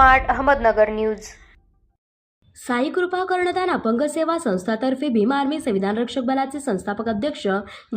Smart Ahmednagar news. Sai कृपा कर्णदान अपंग सेवा संस्थातर्फे भीम आर्मी संविधान रक्षक बलाचे संस्थापक अध्यक्ष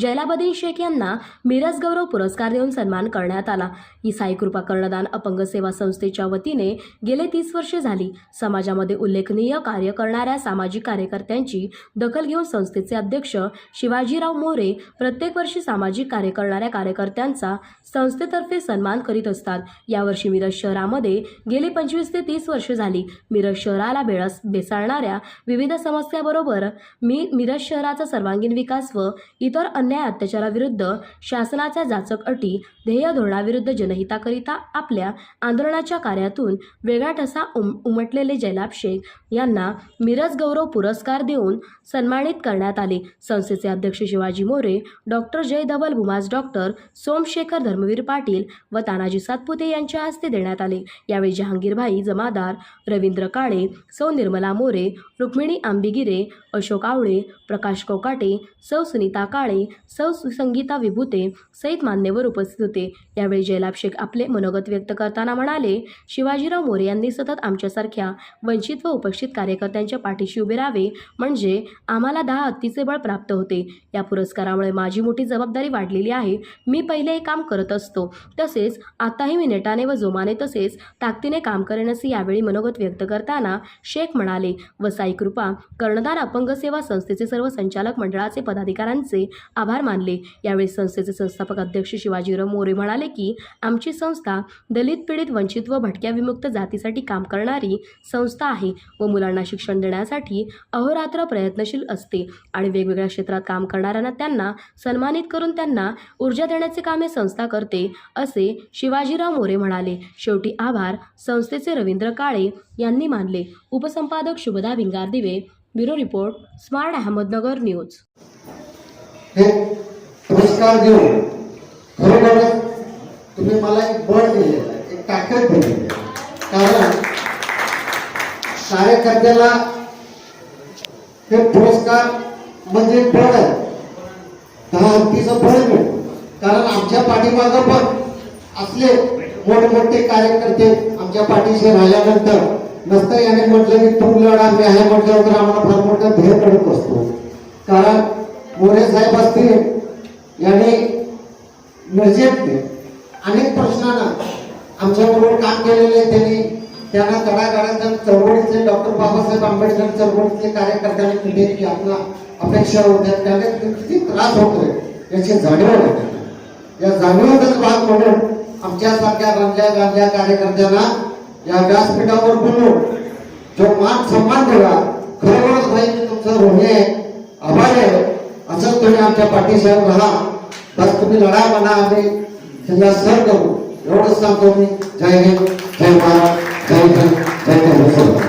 जैलाबद्दीन शेख यांना मिरज गौरव पुरस्कार देऊन सन्मान करण्यात आला। ही साई कृपा कर्णदान अपंग सेवा संस्थेच्या वतीने गेले 30 वर्षे झाली समाजामध्ये उल्लेखनीय कार्य करणाऱ्या सामाजिक कार्यकर्त्यांची दखल घेऊन संस्थेचे अध्यक्ष शिवाजीराव मोरे प्रत्येक वर्षी सामाजिक कार्य करणाऱ्या कार्यकर्त्यांचा संस्थेतर्फे सन्मान करीत असतात। यावर्षी मिरज शहरामध्ये गेली 25 ते 30 वर्षे झाली मिरज शहराला बेसाळणाऱ्या विविध समस्याबरोबर मिरज शहराचा सर्वांगीण विकास व इतर अन्याय अत्याचाराविरुद्ध शासनाच्या जाचक अटी ध्येय धोरणाविरुद्ध जनहिताकरिता आपल्या आंदोलनाच्या कार्यातून वेगळा ठसा उमटलेले जैलाब शेख यांना मिरज गौरव पुरस्कार देऊन सन्मानित करण्यात आले। संस्थेचे अध्यक्ष शिवाजी मोरे, डॉक्टर जय धवल भुमास, डॉक्टर सोमशेखर धर्मवीर पाटील व तानाजी सातपुते यांच्या हस्ते देण्यात आले। यावेळी जहांगीरभाई जमादार, रवींद्र काळे, सौ निर्मला मोरे, रुक्मिणी आंबिगिरे, अशोक आवळे, प्रकाश कोकाटे, सौ सुनीता काळे, सौ संगीता विभूते सहित मान्यवर उपस्थित होते। यावेळी जैलाब शेख आपले मनोगत व्यक्त करताना म्हणाले, शिवाजीराव मोरे यांनी सतत आमच्यासारख्या वंचित व उपेक्षित कार्यकर्त्यांच्या पाठीशी उभे राहावे म्हणजे आम्हाला 10 हत्तीचे बळ प्राप्त होते। या पुरस्कारामुळे माझी मोठी जबाबदारी वाढलेली आहे। मी पहिले हे काम करत असतो, तसेच आताही मी नेटाने व जोमाने तसेच ताकदीने काम करेन असे यावेळी मनोगत व्यक्त करताना शेख म्हणाले व साई कृपा कर्णदान अपंग सेवा संस्थेचे सर्व संचालक मंडळाचे पदाधिकाऱ्यांचे आभार मानले। यावेळी संस्थेचे संस्थापक अध्यक्ष शिवाजीराव मोरे म्हणाले की आमची संस्था दलित, पीडित, वंचित व भटक्या विमुक्त जातीसाठी काम करणारी संस्था आहे व मुलांना शिक्षण देण्यासाठी अहोरात्र प्रयत्नशील असते आणि वेगवेगळ्या क्षेत्रात काम करणाऱ्यांना त्यांना सन्मानित करून त्यांना ऊर्जा देण्याचे काम हे संस्था करते असे शिवाजीराव मोरे म्हणाले। शेवटी आभार संस्थेचे रवींद्र काळे यांनी मानले। उपसंपादक Shubhada Bhingardive, bureau report, smart Ahmednagar news. हे पुरस्कार देऊन खरोखरच तुम्ही मला एक बळ दिलेलं आहे, एक ताकद दिलेली आहे। कारण कार्यकर्त्याला हे पुरस्कार म्हणजे बळ आहे, 10 हत्तीचं बळ मिळतं। कारण आमच्या पाठीमागं पण असले मोठमोठे कार्यकर्ते आमच्या पाठीशी राहिल्यानंतर नसतं याने म्हटलं की तू लढा मी आहे म्हटल्यावर तर आम्हाला फार मोठा ध्येय पडत असतो। कारण मोरे साहेब असतील यांनी मिरजेतले अनेक प्रश्नांना आमच्याबरोबर काम केलेले त्यांना तडागाळाच्या चळवळीचे डॉक्टर बाबासाहेब आंबेडकर चळवळीचे कार्यकर्त्यांनी कुठे की आपला अपेक्षा होत्या त्याने किती त्रास होतोय याची जाणीव होते। या जाणीवेचाच भाग म्हणून आमच्यासारख्या रंग्या कार्यकर्त्यांना या व्यासपीठावर बोलून जो मान सन्मान दिला खरोखरच भाई मी तुमचं ऋणी आहे, आभारी आहे। असंच तुम्ही आमच्या पाठीशी राहा, बस तुम्ही लढा म्हणा, आम्ही त्याला सर करू एवढंच सांगतो मी। जय हिंद, जय भारत, जय हिंद, जय हिंद।